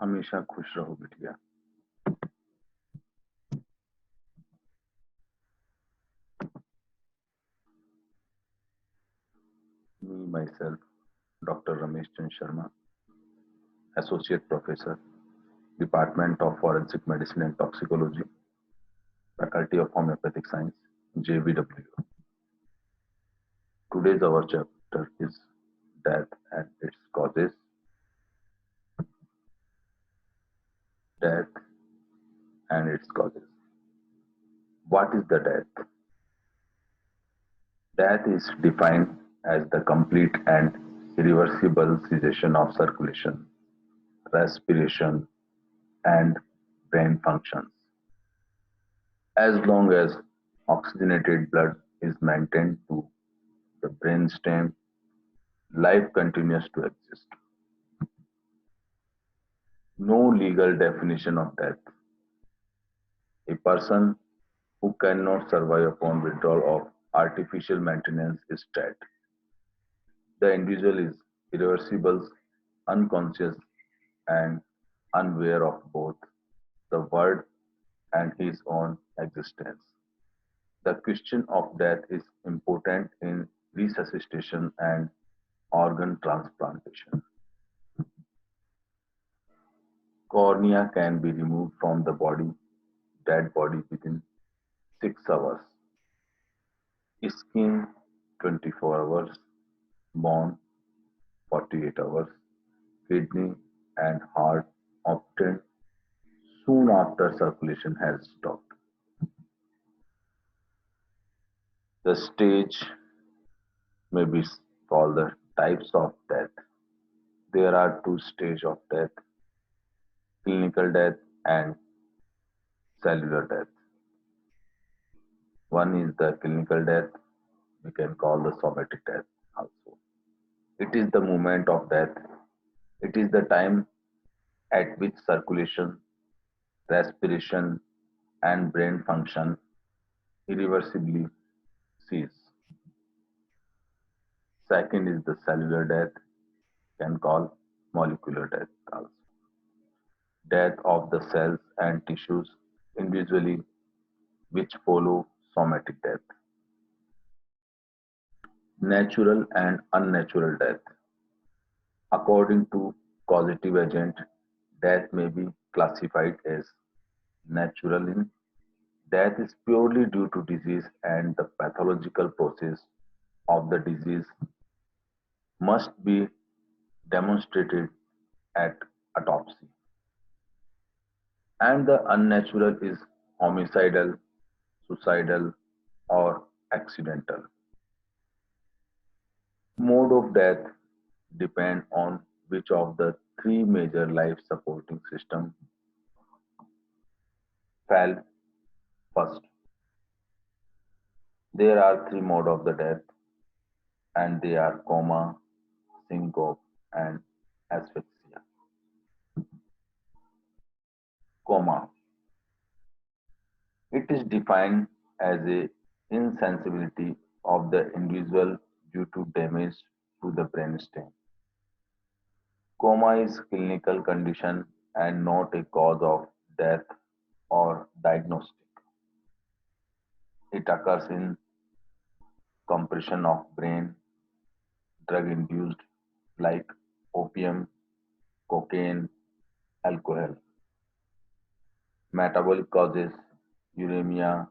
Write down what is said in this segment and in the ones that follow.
हमेशा खुश रहो बिटिया। Me myself, Dr. Ramesh Chand Sharma, Associate Professor, Department of Forensic Medicine and Toxicology, Faculty of Homeopathic Science, JVW. Today's our chapter is death and its causes. Death and its causes. What is the death? Death is defined as the complete and irreversible cessation of circulation, respiration, and brain functions. As long as oxygenated blood is maintained to the brainstem, life continues to exist. No legal definition of death. A person who cannot survive upon withdrawal of artificial maintenance is dead. The individual is irreversible, unconscious, and unaware of both the world and his own existence. The question of death is important in resuscitation and organ transplantation. Cornea can be removed from the dead body within 6 hours. Skin 24 hours, bone 48 hours, kidney and heart often soon after circulation has stopped. The stage may be called the types of death. There are two stages of death: clinical death and cellular death. One is the clinical death, we can call the somatic death also. It is the moment of death. It is the time at which circulation, respiration, and brain function irreversibly cease. Second is the cellular death, can call molecular death also. Death of the cells and tissues individually which follow somatic death. Natural and unnatural death. According to causative agent, death may be classified as natural in death is purely due to disease and the pathological process of the disease must be demonstrated at autopsy. And the unnatural is homicidal, suicidal, or accidental. Mode of death depend on which of the three major life supporting system fell first. There are three mode of the death and they are coma, syncope and asphyxia. Coma. It is defined as a insensibility of the individual due to damage to the brainstem. Coma is clinical condition and not a cause of death or diagnostic. It occurs in compression of brain, drug induced like opium, cocaine, alcohol. Metabolic causes uremia,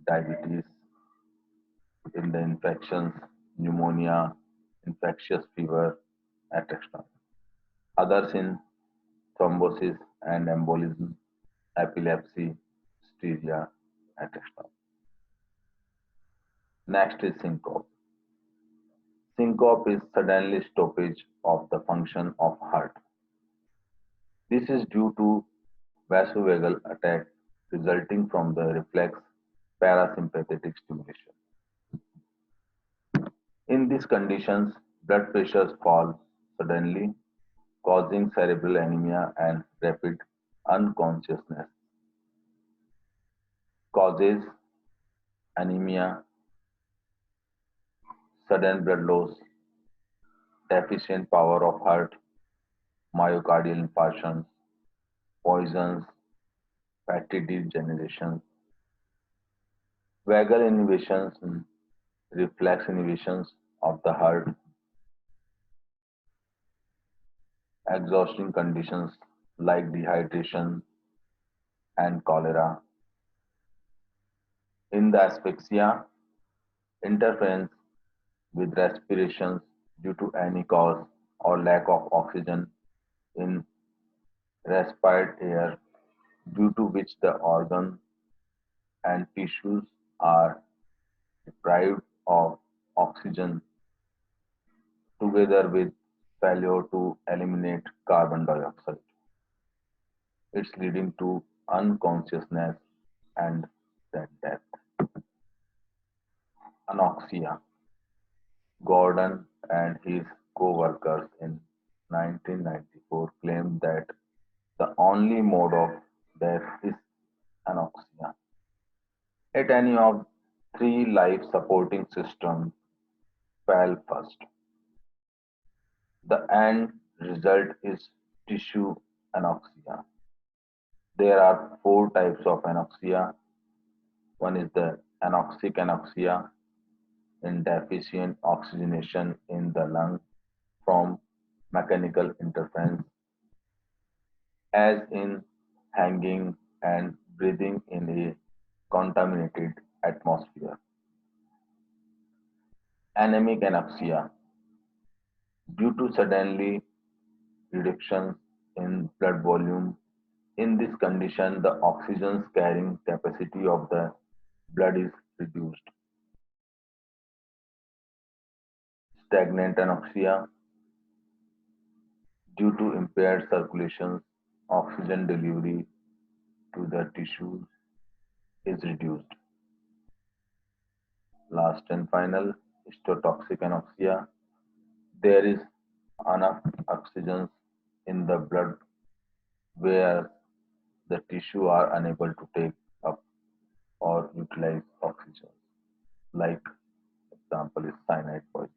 diabetes, in the infections, pneumonia, infectious fever, etc. Others in thrombosis and embolism, epilepsy, hysteria, etc. Next is syncope. Syncope is suddenly stoppage of the function of heart. This is due to vasovagal attack resulting from the reflex parasympathetic stimulation. In these conditions, blood pressures fall suddenly, causing cerebral anemia and rapid unconsciousness. Causes anemia, sudden blood loss, deficient power of heart, myocardial infarctions, poisons, fatty degeneration, vagal inhibitions, reflex inhibitions of the heart, exhausting conditions like dehydration and cholera. In the asphyxia, interference with respirations due to any cause or lack of oxygen in respired air, due to which the organs and tissues are deprived of oxygen, together with failure to eliminate carbon dioxide. It's leading to unconsciousness and then death. Anoxia. Gordon and his co-workers in 1994 claimed that the only mode of death is anoxia. At any of three life supporting systems fail first. The end result is tissue anoxia. There are four types of anoxia. One is the anoxic anoxia, in deficient oxygenation in the lung from mechanical interference, as in hanging and breathing in a contaminated atmosphere. Anemic anoxia, due to suddenly reductions in blood volume. In this condition, the oxygen carrying capacity of the blood is reduced. Stagnant anoxia, due to impaired circulation, oxygen delivery to the tissues is reduced. Last and final, histotoxic anoxia. There is enough oxygen in the blood where the tissue are unable to take up or utilize oxygen. Like example is cyanide poisoning.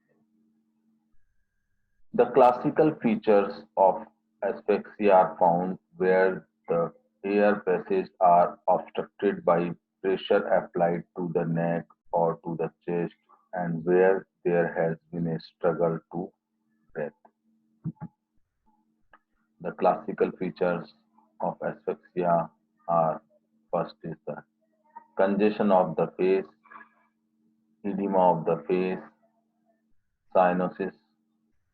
The classical features of asphyxia are found where the air passages are obstructed by pressure applied to the neck or to the chest, and where there has been a struggle to breathe. The classical features of asphyxia are: first is the congestion of the face, edema of the face, cyanosis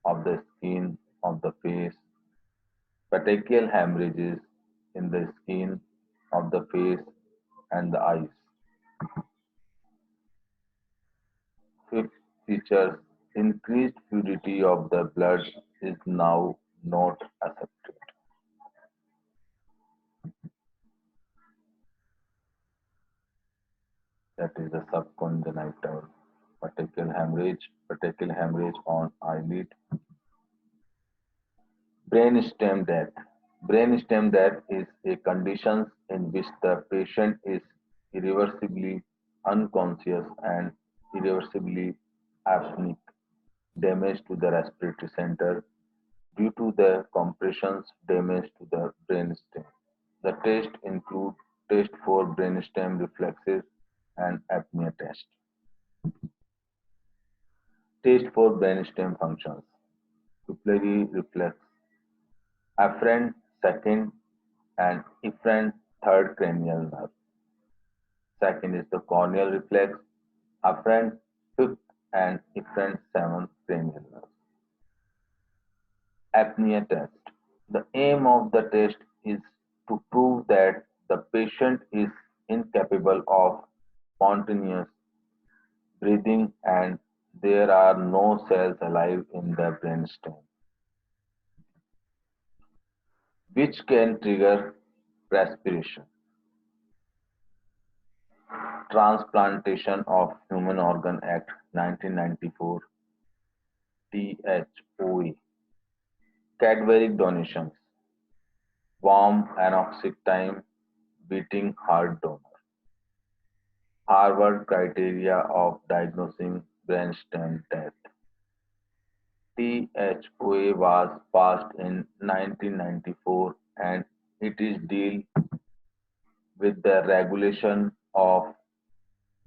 of the skin of the face, petechial hemorrhages in the skin of the face and the eyes. Fifth feature, increased fluidity of the blood is now not accepted. That is the subcongenital petechial hemorrhage on eyelid. Brainstem death. Brainstem death is a condition in which the patient is irreversibly unconscious and irreversibly apneic, damage to the respiratory center due to the compressions, damage to the brainstem. The test include test for brainstem reflexes and apnea test. Test for brainstem functions. Pupillary reflex, afferent second and efferent third cranial nerve. Second is the corneal reflex, afferent fifth and efferent seventh cranial nerve. Apnea test. The aim of the test is to prove that the patient is incapable of spontaneous breathing and there are no cells alive in the brainstem, which can trigger respiration. Transplantation of Human Organ Act 1994 THOE. Cadaveric donations. Warm anoxic time beating heart donor. Harvard criteria of diagnosing brainstem death. THOA was passed in 1994 and It is deal with the regulation of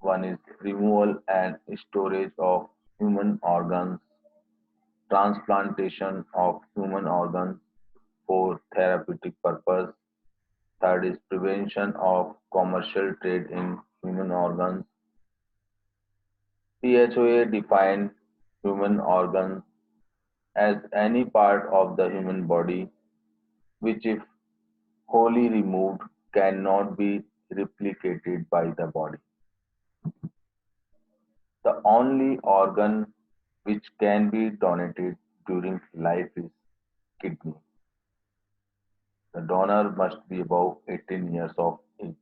one is removal and storage of human organs, transplantation of human organs for therapeutic purpose. Third is prevention of commercial trade in human organs. PHOA defined human organs as any part of the human body which, if wholly removed, cannot be replicated by the body. The only organ which can be donated during life is kidney. The donor must be above 18 years of age.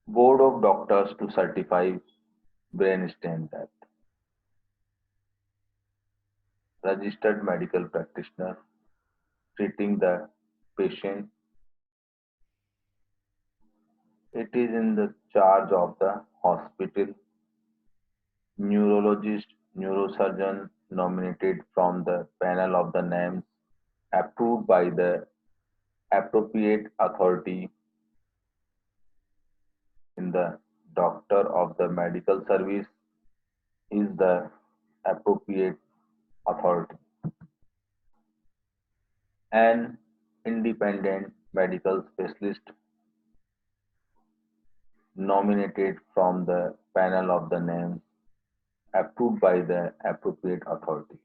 Board of doctors to certify brainstem death. Registered medical practitioner treating the patient. It is in the charge of the hospital. Neurologist, neurosurgeon nominated from the panel of the names approved by the appropriate authority in the doctor of the medical service is the appropriate authority. An independent medical specialist nominated from the panel of the names approved by the appropriate authority.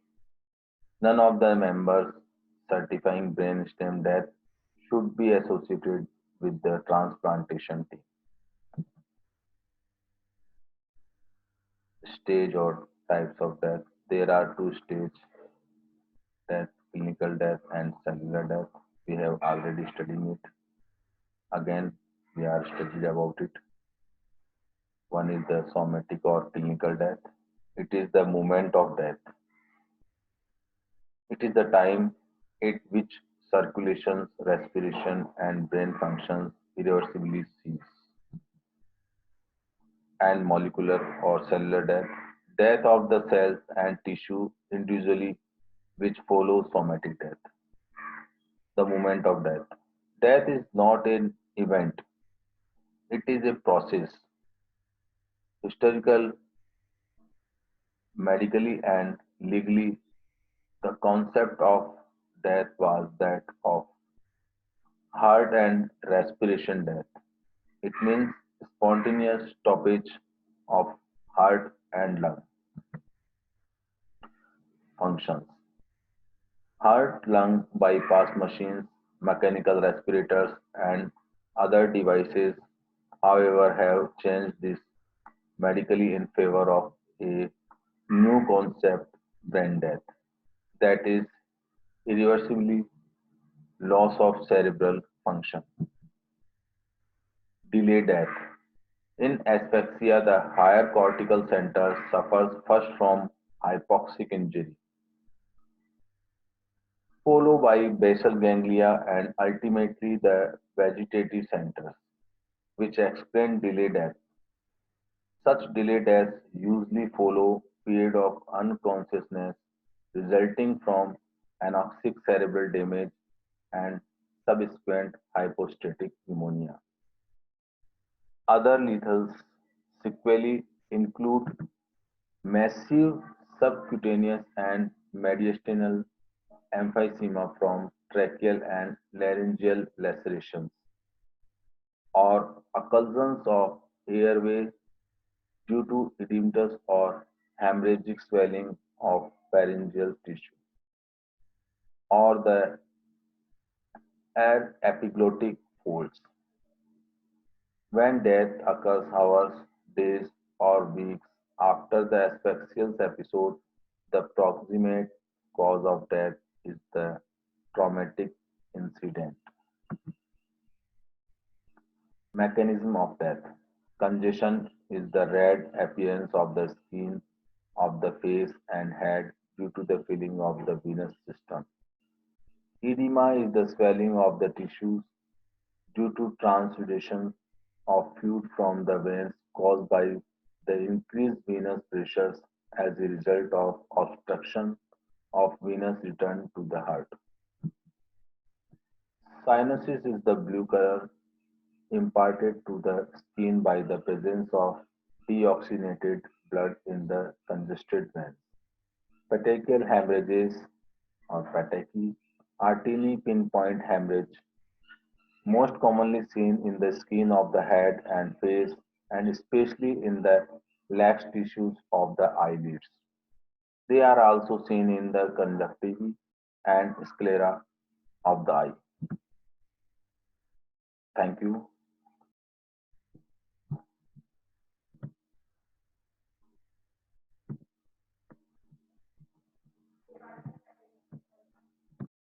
None of the members certifying brainstem death should be associated with the transplantation team. Stage or types of death. There are two stages: death, clinical death, and cellular death. We have already studied it. Again, we are studied about it. One is the somatic or clinical death. It is the moment of death. It is the time at which circulation, respiration, and brain functions irreversibly cease. And molecular or cellular death. Death of the cells and tissue individually which follows somatic death. The moment of death. Death is not an event, it is a process. Historical, medically, and legally, the concept of death was that of heart and respiration death. It means spontaneous stoppage of heart and lung functions. Heart lung bypass machines, mechanical respirators, and other devices, however, have changed this medically in favor of a new concept, brain death, that is irreversibly loss of cerebral function. Delay death. In asphyxia, the higher cortical center suffers first from hypoxic injury, followed by basal ganglia and ultimately the vegetative centers, which explain delay death. Such delay deaths usually follow period of unconsciousness resulting from anoxic cerebral damage and subsequent hypostatic pneumonia. Other lethal sequelae include massive subcutaneous and mediastinal emphysema from tracheal and laryngeal lacerations, or occlusions of airway due to edematous or hemorrhagic swelling of pharyngeal tissue, or the air epiglottic folds. When death occurs hours, days, or weeks after the asphyxial episode, the proximate cause of death is the traumatic incident. Mechanism of death. Congestion is the red appearance of the skin of the face and head due to the filling of the venous system. Edema is the swelling of the tissues due to transudation of fluid from the veins caused by the increased venous pressures as a result of obstruction of venous return to the heart. Cyanosis is the blue color imparted to the skin by the presence of deoxygenated blood in the congested veins. Petechial hemorrhages or petechiae are teeny pinpoint hemorrhage, most commonly seen in the skin of the head and face and especially in the lax tissues of the eyelids. They are also seen in the conjunctiva and sclera of the eye. Thank you.